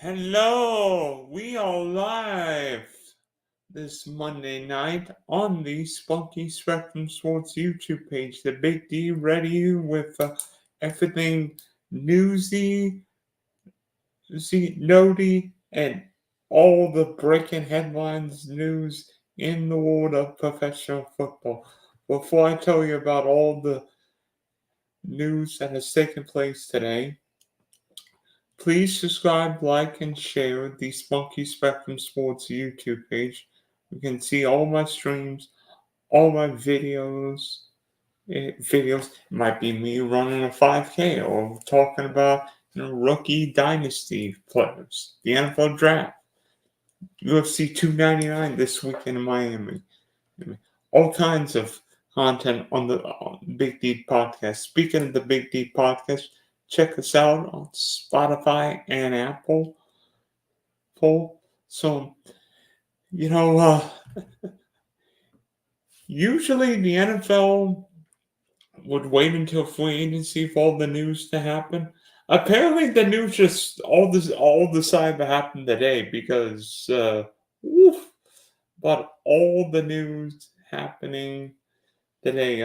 Hello, we are live this Monday night on the Spunky Spectrum Sports YouTube page. The Big D ready with everything newsy, notey, and all the breaking headlines news in the world of professional football. Before I tell you about all the news that has taken place today, please subscribe, like, and share the Spunky Spectrum Sports YouTube page. You can see all my streams, all my videos. Videos it might be me running a 5K or talking about rookie dynasty players, the NFL draft, UFC 299 this weekend in Miami. All kinds of content on the Big D podcast. Speaking of the Big D podcast, check us out on Spotify and Apple. So, usually the NFL would wait until free agency for all the news to happen. Apparently, the news just all decided to happen today because, but all the news happening today.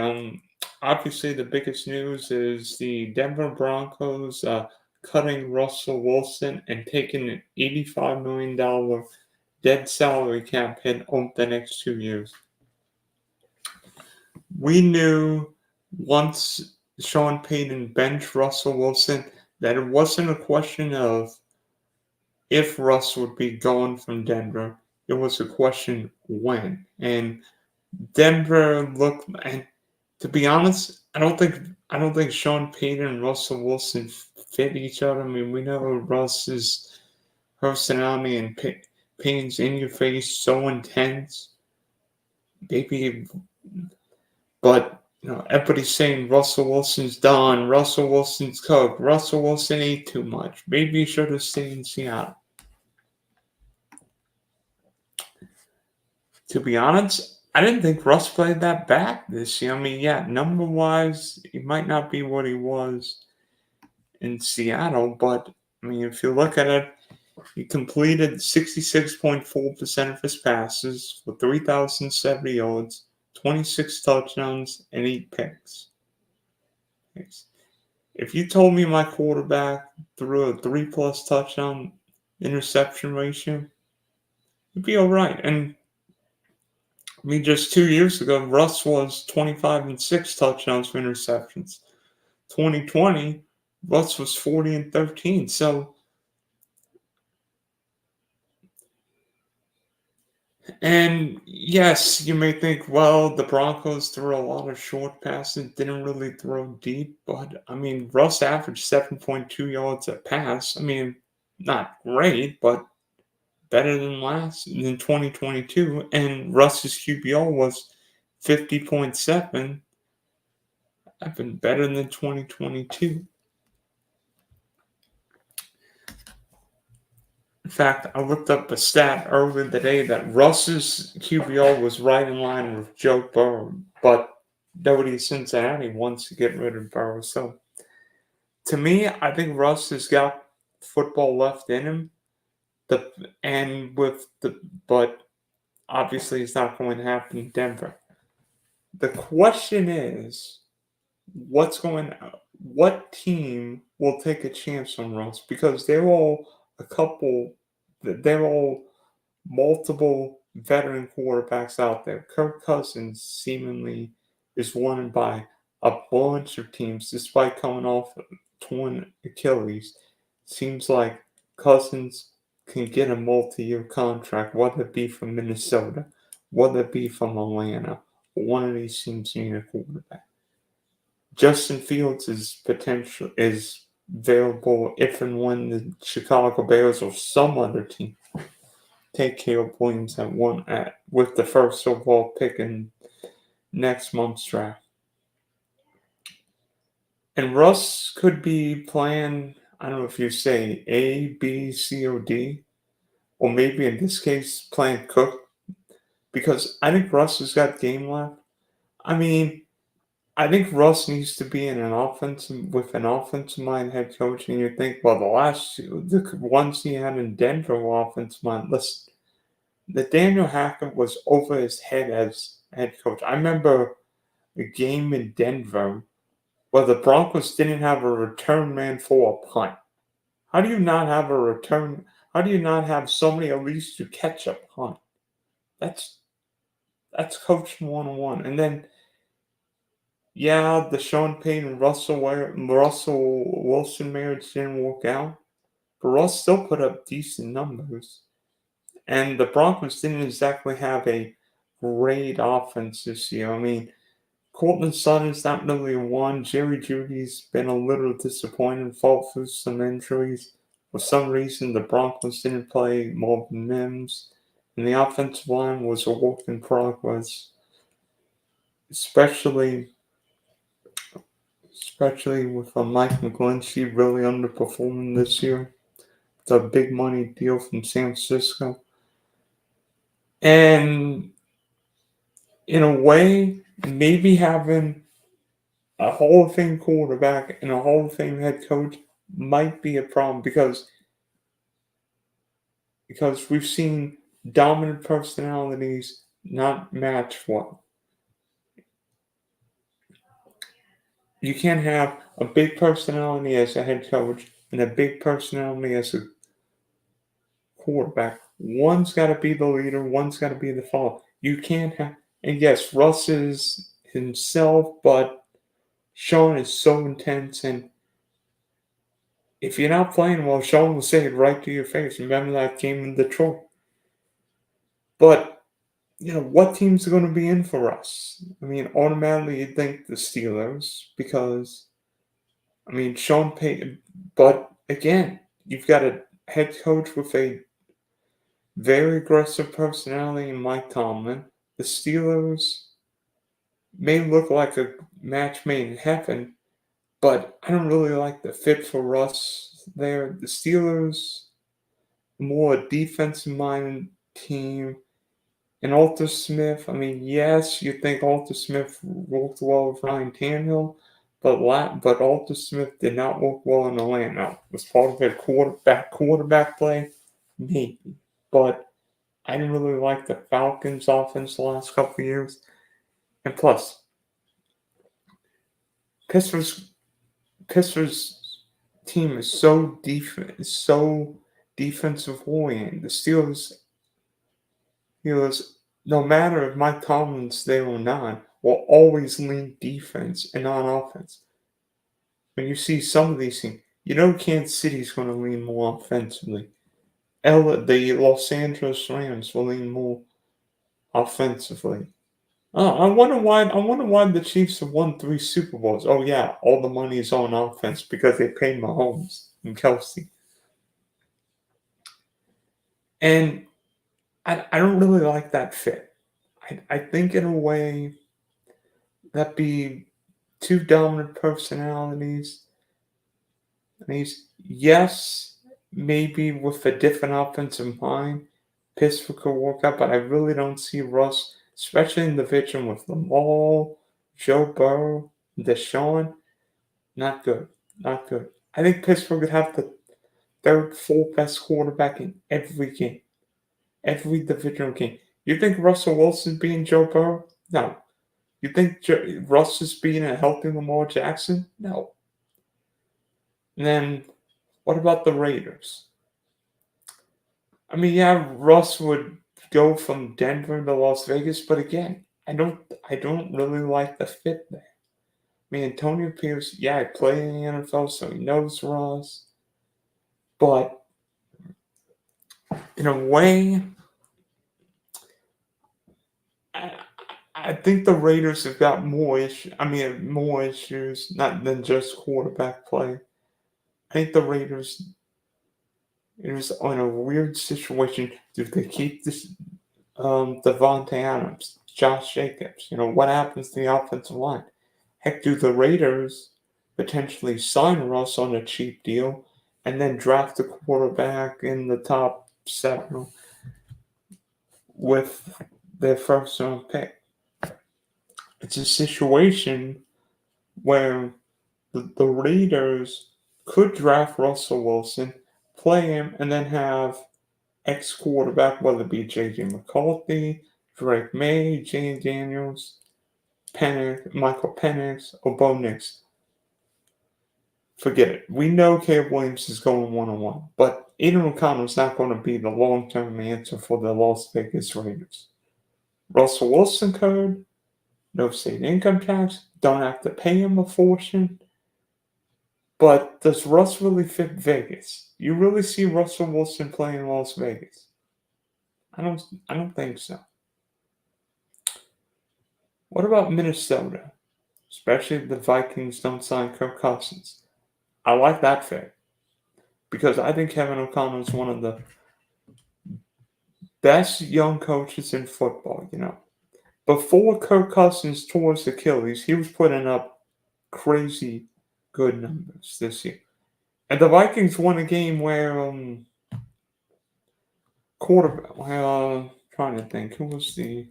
Obviously the biggest news is the Denver Broncos cutting Russell Wilson and taking an $85 million dead salary cap hit over the next 2 years. We knew once Sean Payton benched Russell Wilson that it wasn't a question of if Russ would be gone from Denver. It was a question when. And Denver looked, and to be honest, I don't think Sean Payton and Russell Wilson fit each other. I mean, we know Russ's personality and Payton's in your face so intense. Maybe, but everybody's saying Russell Wilson's done, Russell Wilson's cooked, Russell Wilson ate too much. Maybe he should have stayed in Seattle. To be honest, I didn't think Russ played that bad this year. I mean, yeah, number-wise, he might not be what he was in Seattle, but, I mean, if you look at it, he completed 66.4% of his passes for 3,070 yards, 26 touchdowns, and 8 picks. If you told me my quarterback threw a 3+ touchdown interception ratio, it'd be all right. And I mean, just 2 years ago, Russ was 25-6 touchdowns for interceptions. 2020, Russ was 40-13. So, and yes, you may think, well, the Broncos threw a lot of short passes, didn't really throw deep, but I mean, Russ averaged 7.2 yards a pass. I mean, not great, but better than 2022, and Russ's QBR was 50.7. I've been better than 2022. In fact, I looked up a stat earlier today that Russ's QBR was right in line with Joe Burrow, but nobody in Cincinnati wants to get rid of Burrow. So, to me, I think Russ has got football left in him. But obviously, it's not going to happen in Denver. The question is, what team will take a chance on Russ? Because they're all multiple veteran quarterbacks out there. Kirk Cousins seemingly is wanted by a bunch of teams, despite coming off a torn Achilles. Seems like Cousins can get a multi-year contract, whether it be from Minnesota, whether it be from Atlanta. One of these teams need a quarterback. Justin Fields is available if and when the Chicago Bears or some other team take Caleb Williams with the first overall pick in next month's draft. And Russ could be playing, I don't know if you say A, B, C, or D, or maybe in this case playing Cook, because I think Russ has got game left. I mean, I think Russ needs to be in an offensive mind head coach, and you think, well, the ones he had in Denver were offensive mind. Listen, the Daniel Hackett was over his head as head coach. I remember a game in Denver where the Broncos didn't have a return man for a punt. How do you not have a return? How do you not have somebody at least to catch a punt? That's that's coaching 101. And then, yeah, the Sean Payton Russell Wilson marriage didn't work out, but Russ still put up decent numbers. And the Broncos didn't exactly have a great offense this year. I mean, Cortland Sutton's not really one. Jerry Jeudy's been a little disappointing, fought through some injuries. For some reason, the Broncos didn't play Marvin Mims, and the offensive line was a work in progress, especially with Mike McGlinchey really underperforming this year. The big money deal from San Francisco. And in a way, maybe having a Hall of Fame quarterback and a Hall of Fame head coach might be a problem because we've seen dominant personalities not match well. You can't have a big personality as a head coach and a big personality as a quarterback. One's got to be the leader, one's got to be the follower. You can't have, and yes, Russ is himself, but Sean is so intense, and if you're not playing well, Sean will say it right to your face. Remember that game in Detroit? But, what teams are going to be in for us? I mean, automatically you think the Steelers because, I mean, Sean Payton. But again, you've got a head coach with a very aggressive personality in Mike Tomlin. The Steelers may look like a match made in heaven, but I don't really like the fit for us there. The Steelers, more a defensive-minded team. And Arthur Smith, I mean, yes, you think Arthur Smith worked well with Ryan Tannehill, but Arthur Smith did not work well in Atlanta. Was part of their quarterback play? Maybe. But I didn't really like the Falcons' offense the last couple of years. And plus, Pittsburgh's team is so defensive oriented. The Steelers, no matter if Mike Tomlin's there or not, will always lean defense and not offense. When you see some of these things, Kansas City's going to lean more offensively. The Los Angeles Rams will lean more offensively. I wonder why. The Chiefs have won 3 Super Bowls. Oh yeah, all the money is on offense because they paid Mahomes and Kelce. And I don't really like that fit. I think in a way that'd be 2 dominant personalities. Yes, maybe with a different offensive mind, Pittsburgh could work out, but I really don't see Russ, especially in the division with Lamar, Joe Burrow, Deshaun. Not good. Not good. I think Pittsburgh would have the 3rd, 4th best quarterback in every game. Every divisional game. You think Russell Wilson's beating Joe Burrow? No. You think Russ is beating a healthy Lamar Jackson? No. And then, what about the Raiders? I mean, yeah, Russ would go from Denver to Las Vegas, but again, I don't really like the fit there. I mean, Antonio Pierce, yeah, he played in the NFL, so he knows Russ. But in a way, I think the Raiders have got more issues, not than just quarterback play. I think the Raiders is in a weird situation. Do they keep this Devontae Adams, Josh Jacobs? What happens to the offensive line? Heck, do the Raiders potentially sign Russ on a cheap deal and then draft a quarterback in the top 7 with their first round pick? It's a situation where the Raiders could draft Russell Wilson, play him, and then have ex-quarterback, whether it be J.J. McCarthy, Drake May, Jane Daniels, Michael Penix, or Bo Nix. Forget it. We know Caleb Williams is going one-on-one, but Aiden O'Connell's not going to be the long-term answer for the Las Vegas Raiders. Russell Wilson code, no state income tax, don't have to pay him a fortune. But does Russ really fit Vegas? You really see Russell Wilson playing in Las Vegas? I don't think so. What about Minnesota? Especially if the Vikings don't sign Kirk Cousins. I like that fit because I think Kevin O'Connell is one of the best young coaches in football. Before Kirk Cousins tore his Achilles, he was putting up crazy good numbers this year. And the Vikings won a game where quarterback. Trying to think, who was the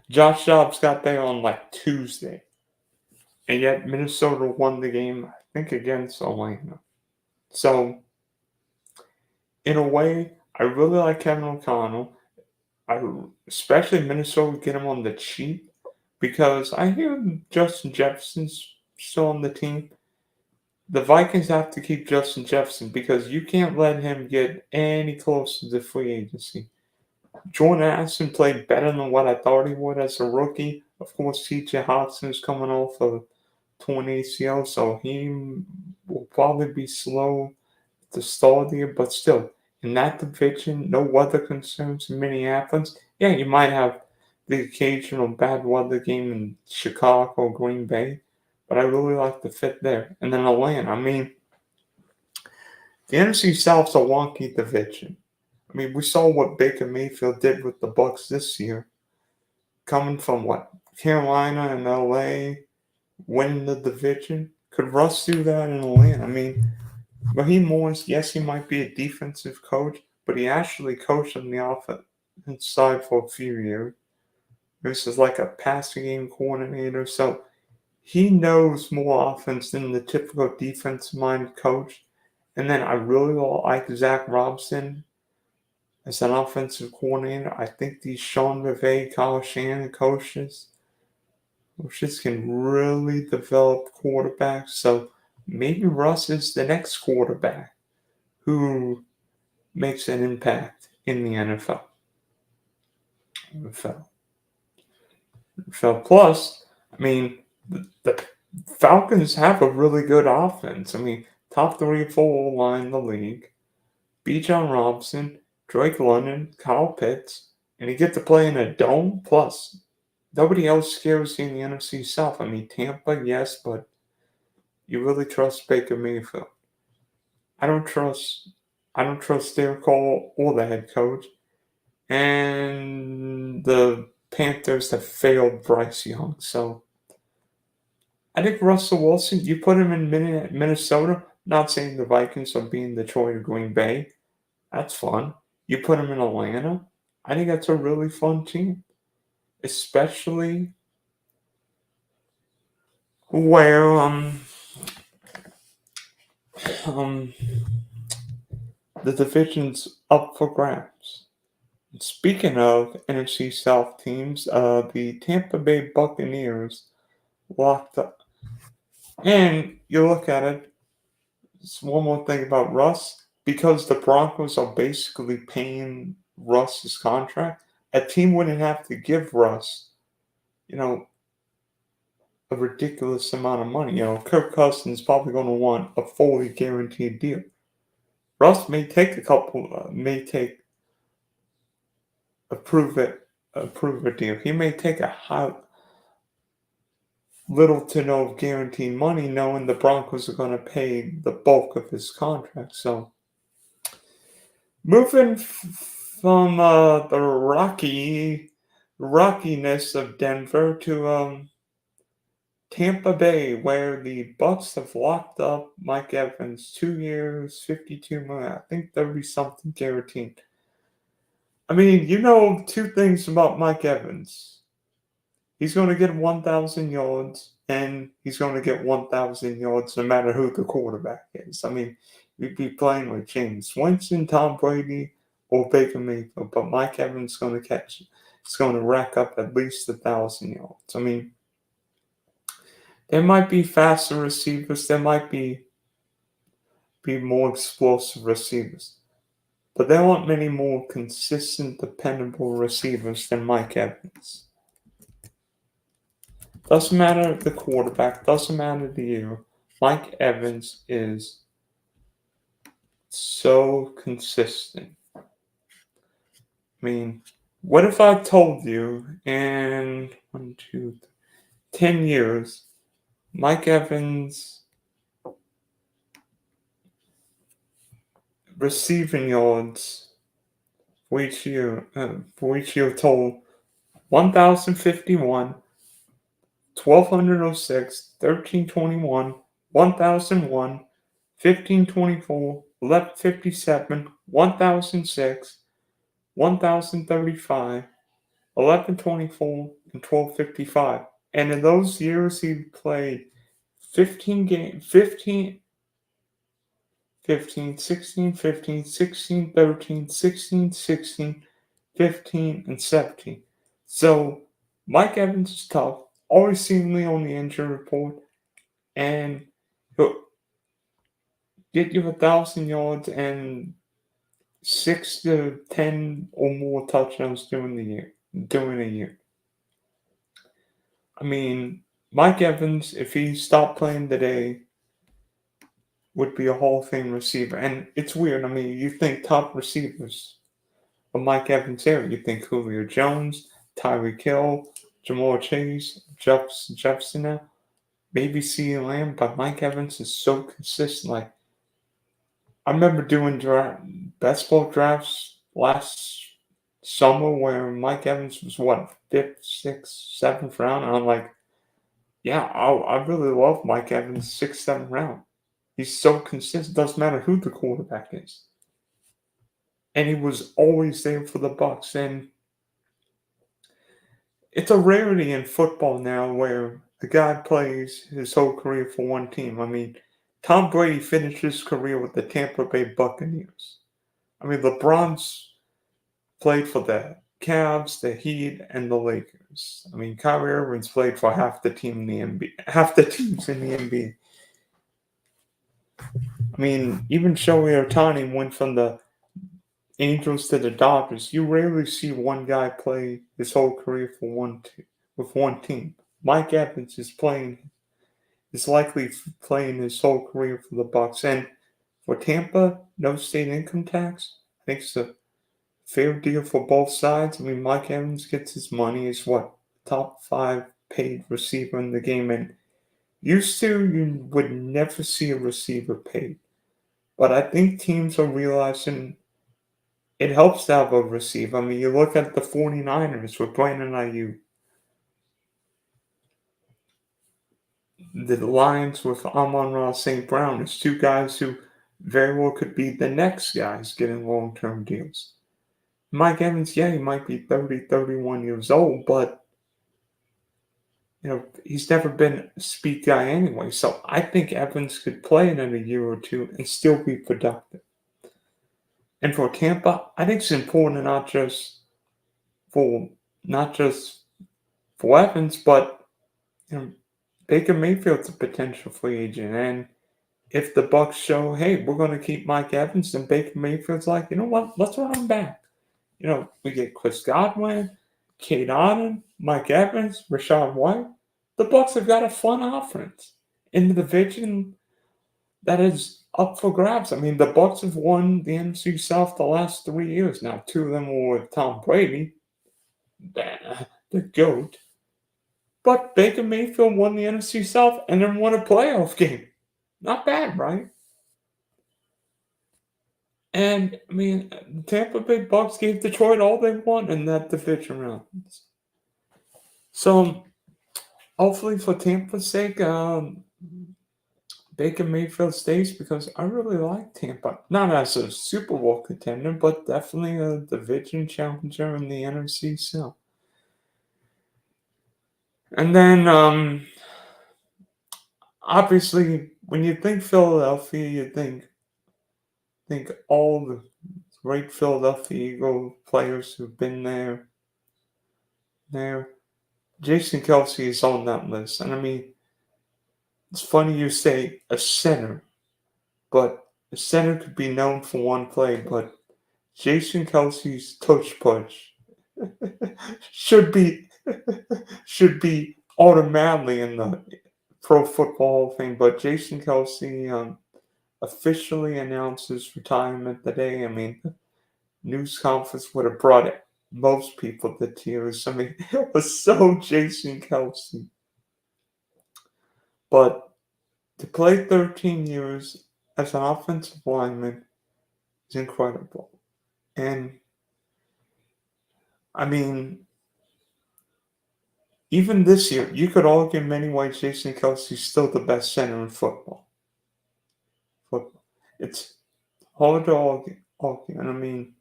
Josh Dobbs got there on like Tuesday, and yet Minnesota won the game. I think against Atlanta. So in a way, I really like Kevin O'Connell. Especially Minnesota get him on the cheap because I hear Justin Jefferson's still on the team. The Vikings have to keep Justin Jefferson because you can't let him get any closer to free agency. Jordan Addison played better than what I thought he would as a rookie. Of course, TJ Hawkinson is coming off of torn ACL, so he will probably be slow to start the year, but still, in that division, no weather concerns in Minneapolis. Yeah, you might have the occasional bad weather game in Chicago or Green Bay, but I really like the fit there. And then Atlanta, the NFC South's a wonky division. We saw what Baker Mayfield did with the Bucs this year, coming from what Carolina and LA, winning the division. Could Russ do that in Atlanta? Raheem Morris, yes, he might be a defensive coach, but he actually coached on the offense side for a few years. This is like a passing game coordinator, so he knows more offense than the typical defense-minded coach. And then I really like Zach Robinson as an offensive coordinator. I think these Sean McVay, Kyle Shanahan coaches can really develop quarterbacks. So maybe Russ is the next quarterback who makes an impact in the NFL. NFL Plus, the Falcons have a really good offense. Top 3 or 4 line in the league. Bijan Robinson, Drake London, Kyle Pitts, and you get to play in a dome. Plus, nobody else scares you in the NFC South. Tampa, yes, but you really trust Baker Mayfield. I don't trust Derek Carr or the head coach. And the Panthers have failed Bryce Young. So I think Russell Wilson, you put him in Minnesota, not saying the Vikings are being Detroit or Green Bay. That's fun. You put him in Atlanta, I think that's a really fun team. Especially where the division's up for grabs. Speaking of NFC South teams, the Tampa Bay Buccaneers locked up. And you look at it, it's one more thing about Russ. Because the Broncos are basically paying Russ's contract, a team wouldn't have to give Russ, a ridiculous amount of money. Kirk Cousins is probably going to want a fully guaranteed deal. Russ may take approve a deal. He may take a little to no guaranteed money, knowing the Broncos are going to pay the bulk of his contract. So, moving from the rockiness of Denver to Tampa Bay, where the Bucs have locked up Mike Evans, 2 years, $52 million. I think 30 something guaranteed. 2 things about Mike Evans. He's going to get 1,000 yards, and he's going to get 1,000 yards no matter who the quarterback is. I mean, you'd be playing with James Winston, Tom Brady, or Baker Mayfield, but Mike Evans is going to catch. It's going to rack up at least 1,000 yards. I mean, there might be faster receivers. There might be more explosive receivers. But there aren't many more consistent, dependable receivers than Mike Evans. Doesn't matter the quarterback, doesn't matter the year. Mike Evans is so consistent. I mean, what if I told you in 10 years, Mike Evans receiving yards for each year total 1,051, 1,206, 1,321, 1,001, 1,524, 1,157, 1,006, 1,035, 1,124, and 1,255. And in those years, he played 15 games, 15, 16, 15, 16, 13, 16, 16, 15, and 17. So Mike Evans is tough, always seemingly on the injury report, and he'll get you 1,000 yards and 6 to 10 or more touchdowns during a year. I mean, Mike Evans, if he stopped playing today, would be a Hall of Fame receiver. And it's weird. I mean, you think top receivers of Mike Evans era. You think Julio Jones, Tyreek Hill, Jamar Chase, Jefferson now, maybe CeeDee Lamb, but Mike Evans is so consistent. Like, I remember doing best ball drafts last summer where Mike Evans was what, 5th, 6th, 7th round, and I'm like, yeah, I really love Mike Evans 6th, 7th round. He's so consistent. Doesn't matter who the quarterback is, and he was always there for the Bucs. And it's a rarity in football now where a guy plays his whole career for one team. I mean, Tom Brady finished his career with the Tampa Bay Buccaneers. I mean, LeBron's played for the Cavs, the Heat, and the Lakers. I mean, Kyrie Irving's played for half the teams in the NBA. I mean, even Shohei Ohtani went from the Angels to the Dodgers. You rarely see one guy play his whole career with one team. Mike Evans is likely playing his whole career for the Bucs. And for Tampa, no state income tax. I think it's a fair deal for both sides. I mean, Mike Evans gets his money. He's top 5 paid receiver in the game. And used to, you would never see a receiver paid. But I think teams are realizing it helps to have a receiver. I mean, you look at the 49ers with Brandon Ayuk, the Lions with Amon-Ra St. Brown. It's 2 guys who very well could be the next guys getting long-term deals. Mike Evans, yeah, he might be 30, 31 years old, but he's never been a speed guy anyway. So I think Evans could play in a year or two and still be productive. And for Tampa, I think it's important not just for Evans, but Baker Mayfield's a potential free agent. And if the Bucs show, hey, we're going to keep Mike Evans, then Baker Mayfield's like, you know what? Let's run him back. We get Chris Godwin, Kate Otton, Mike Evans, Rachaad White. The Bucs have got a fun offense in the division that is up for grabs. I mean, the Bucs have won the NFC South the last 3 years now. 2 of them were with Tom Brady, the GOAT. But Baker Mayfield won the NFC South and then won a playoff game. Not bad, right? And, I mean, the Tampa Bay Bucs gave Detroit all they want in that division round. So, hopefully for Tampa's sake, Baker Mayfield stays because I really like Tampa. Not as a Super Bowl contender, but definitely a division challenger in the NFC South. And then, obviously, when you think Philadelphia, you think all the great Philadelphia Eagle players who've been there. Jason Kelce is on that list. And I mean, it's funny you say a center, but a center could be known for one play, but Jason Kelsey's touch punch should be should be automatically in the Pro Football Hall of Fame. But Jason Kelsey officially announced his retirement today. I mean, the news conference would have brought most people to tears. I mean, it was so Jason Kelsey. But to play 13 years as an offensive lineman is incredible. And I mean, even this year, you could argue in many ways Jason Kelsey's still the best center in football. It's hard to argue. And I mean,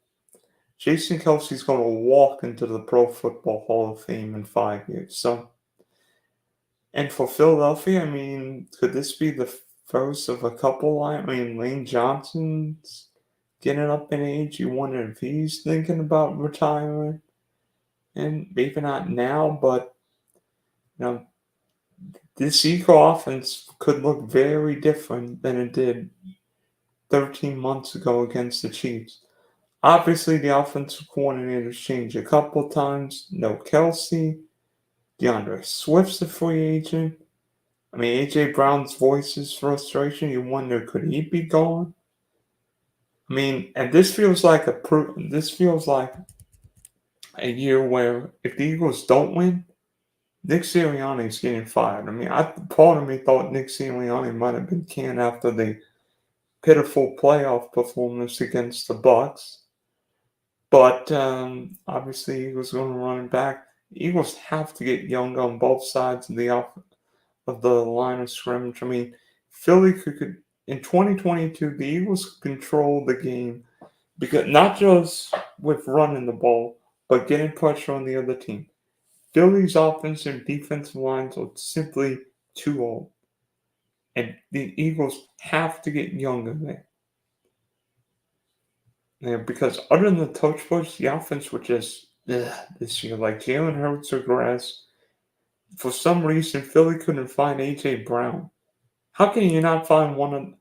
Jason Kelsey's going to walk into the Pro Football Hall of Fame in 5 years. So, and for Philadelphia, I mean, could this be the first of a couple? I mean, Lane Johnson's getting up in age. You wonder if he's thinking about retiring. And maybe not now, but you know, this Eagle offense could look very different than it did 13 months ago against the Chiefs. Obviously, the offensive coordinators changed a couple times. No Kelce. DeAndre Swift's a free agent. I mean, A.J. Brown's voices frustration. You wonder, could he be gone? I mean, and this feels like a year where if the Eagles don't win, Nick Sirianni's getting fired. I mean, part of me thought Nick Sirianni might have been canned after the pitiful playoff performance against the Bucs. But obviously, Eagles going to run it back. The Eagles have to get young on both sides of the line of scrimmage. I mean, Philly could in 2022, the Eagles control the game because not just with running the ball, but getting pressure on the other team. Philly's offensive and defensive lines are simply too old. And the Eagles have to get younger there. Yeah, because other than the touch push, the offense was just this year. Like Jalen Hurts regressed. For some reason, Philly couldn't find A.J. Brown. How can you not find one of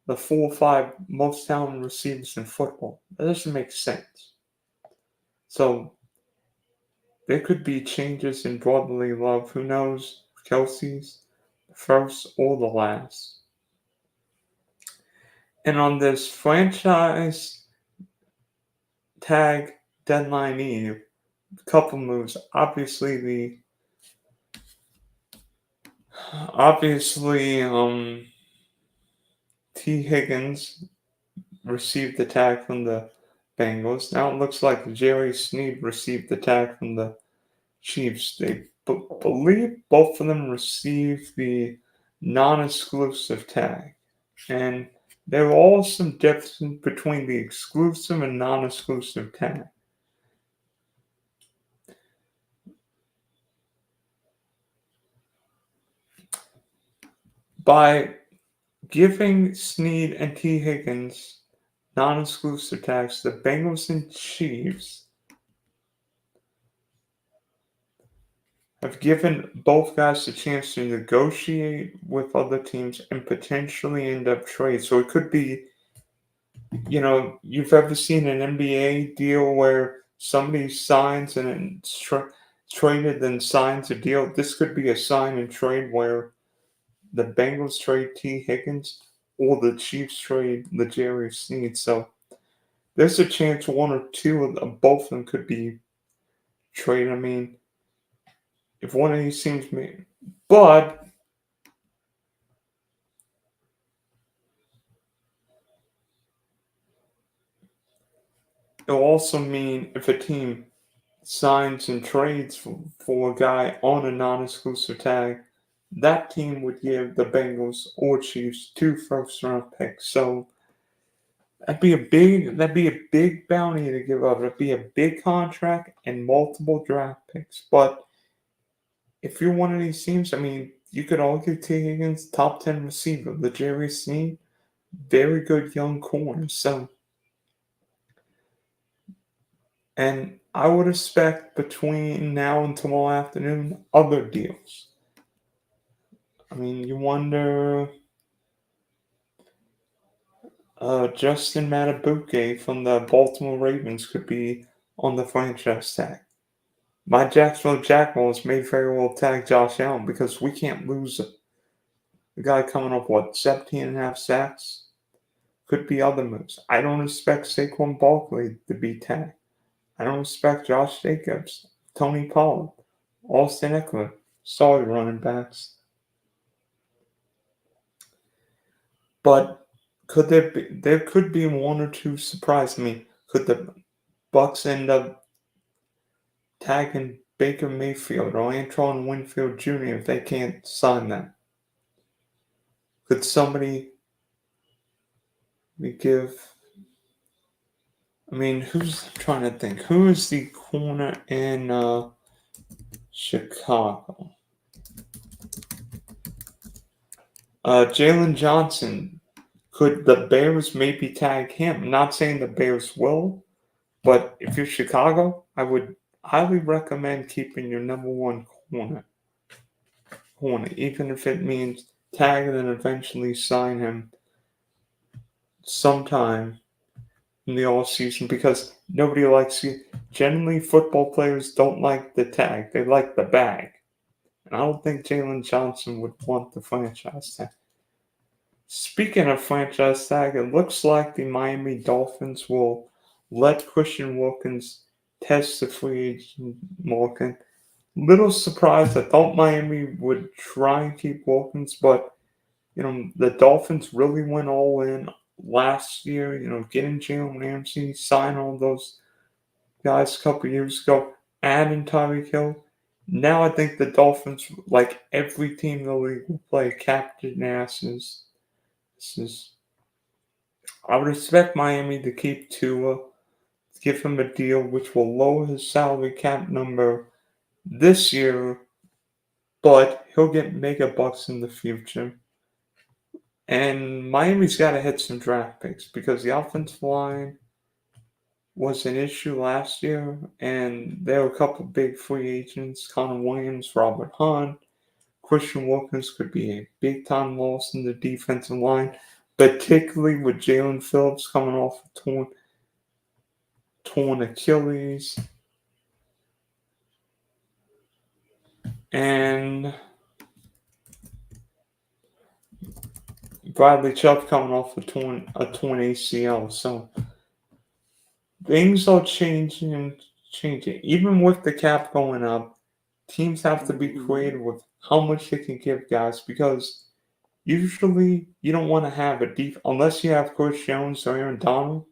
the 4 or 5 most talented receivers in football? That doesn't make sense. So there could be changes in brotherly love. Who knows? Kelsey's the first or the last. And on this franchise tag deadline eve, a couple moves. Obviously, T. Higgins received the tag from the Bengals. Now it looks like Jerry Sneed received the tag from the Chiefs. They believe both of them received the non-exclusive tag. And there are all some differences between the exclusive and non-exclusive tag. By giving Sneed and T. Higgins non-exclusive tags, the Bengals and Chiefs have given both guys the chance to negotiate with other teams and potentially end up trades. So it could be, you've ever seen an NBA deal where somebody signs and it's traded, then signs a deal. This could be a sign and trade where the Bengals trade T. Higgins or the Chiefs trade the Jerry Sneed. So there's a chance one or two of them, both of them could be traded. I mean, if one of these teams may, but it'll also mean if a team signs and trades for a guy on a non-exclusive tag, that team would give the Bengals or Chiefs 2 first-round picks. So that'd be a big bounty to give up. It'd be a big contract and multiple draft picks. But if you're one of these teams, I mean, you could argue T. Higgins, top 10 receiver, the Jerry Sneed, very good young corner. So, and I would expect between now and tomorrow afternoon other deals. I mean, you wonder Justin Matabuke from the Baltimore Ravens could be on the franchise tag. My Jacksonville Jaguars may very well tag Josh Allen because we can't lose the guy coming up, 17 and a half sacks? Could be other moves. I don't expect Saquon Barkley to be tagged. I don't expect Josh Jacobs, Tony Pollard, Austin Eckler. Sorry, running backs. But there could be one or two surprise me. Could the Bucs end up tagging Baker Mayfield or Antoine Winfield Jr. if they can't sign them? Could somebody give? I mean, I'm trying to think? Who is the corner in Chicago? Jalen Johnson. Could the Bears maybe tag him? I'm not saying the Bears will, but if you're Chicago, I would highly recommend keeping your number one corner, even if it means tag and then eventually sign him sometime in the off season because nobody likes it. Generally, football players don't like the tag; they like the bag. And I don't think Jalen Johnson would want the franchise tag. Speaking of franchise tag, it looks like the Miami Dolphins will let Christian Wilkins test the free agent market. Little surprised. I thought Miami would try and keep Wilkins, but the Dolphins really went all in last year. Getting Jalen Ramsey, sign all those guys a couple years ago, adding Tyreek Hill. Now I think the Dolphins, like every team in the league, will play captain asses. I would expect Miami to keep Tua, give him a deal which will lower his salary cap number this year, but he'll get mega bucks in the future. And Miami's got to hit some draft picks because the offensive line was an issue last year, and there were a couple big free agents: Connor Williams, Robert Hunt. Christian Wilkins could be a big time loss in the defensive line, particularly with Jalen Phillips coming off a torn Achilles. And Bradley Chubb coming off a torn ACL. So things are changing. Even with the cap going up, teams have to be creative with how much they can give guys because usually you don't want to have unless you have Chris Jones or Aaron Donald,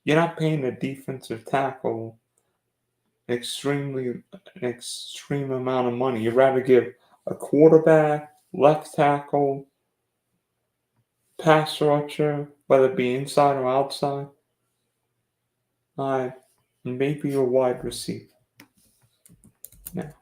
you're not paying a defensive tackle an extreme amount of money. You'd rather give a quarterback, left tackle, pass rusher, whether it be inside or outside, maybe a wide receiver. Now,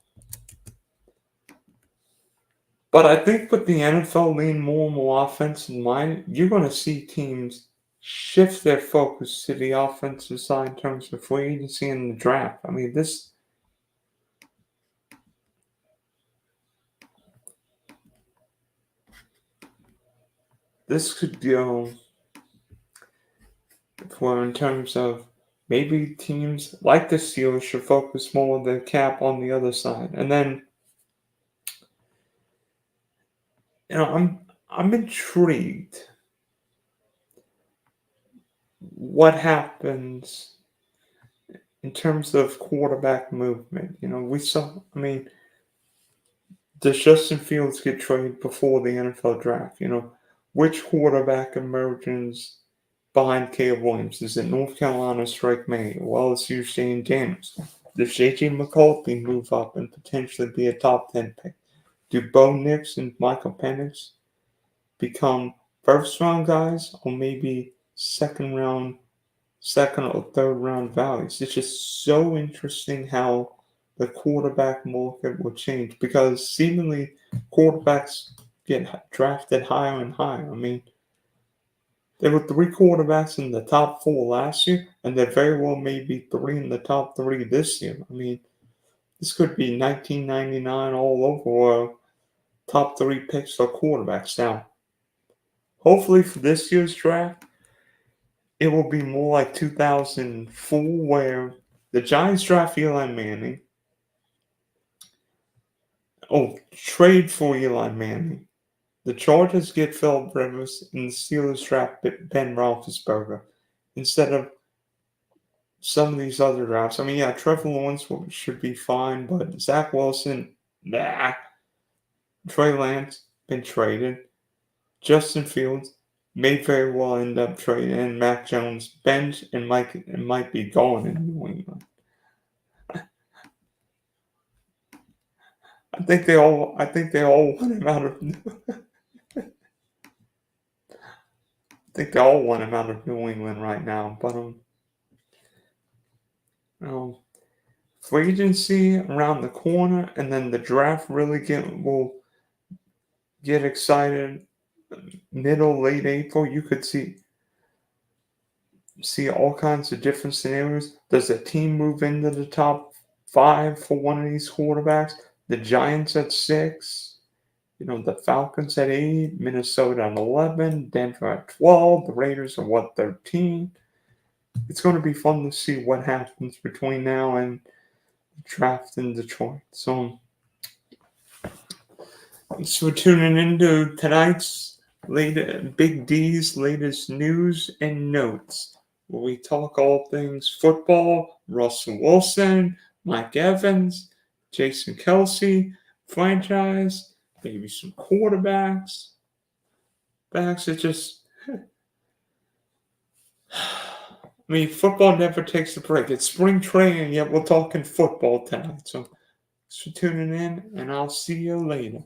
but I think with the NFL leaning more and more offensive line, you're going to see teams shift their focus to the offensive side in terms of free agency and the draft. I mean, this could go for in terms of maybe teams like the Steelers should focus more of their cap on the other side. And then, I'm intrigued what happens in terms of quarterback movement. We saw, does Justin Fields get traded before the NFL draft? Which quarterback emerges behind Caleb Williams? Is it North Carolina's Drake May? Well, it's Shane Daniels. Does J.J. McCarthy move up and potentially be a top 10 pick? Do Bo Nix and Michael Penix become first-round guys or maybe second or third round values? It's just so interesting how the quarterback market will change because seemingly quarterbacks get drafted higher and higher. I mean, there were 3 quarterbacks in the top 4 last year, and there very well may be 3 in the top 3 this year. I mean, this could be 1999 all over, or top 3 picks for quarterbacks. Now, hopefully for this year's draft, it will be more like 2004, where the Giants draft Eli Manning. Oh, trade for Eli Manning. The Chargers get Philip Rivers, and the Steelers draft Ben Roethlisberger instead of some of these other drafts. I mean, yeah, Trevor Lawrence should be fine, but Zach Wilson, nah. Trey Lance, been traded. Justin Fields may very well end up trading, and Mac Jones bench and might be gone in New England. I think they all want him out of. I think they all want him out of New England right now, but free agency around the corner, and then the draft really will get excited. Middle, late April, you could see all kinds of different scenarios. Does a team move into the top 5 for one of these quarterbacks? The Giants at 6, the Falcons at 8, Minnesota at 11, Denver at 12, the Raiders are 13. It's going to be fun to see what happens between now and the draft in Detroit. So, thanks for tuning into tonight's Big D's latest news and notes, where we talk all things football, Russell Wilson, Mike Evans, Jason Kelce, franchise, maybe some quarterbacks. It just, I mean, football never takes a break. It's spring training, yet we're talking football tonight. So, thanks for tuning in, and I'll see you later.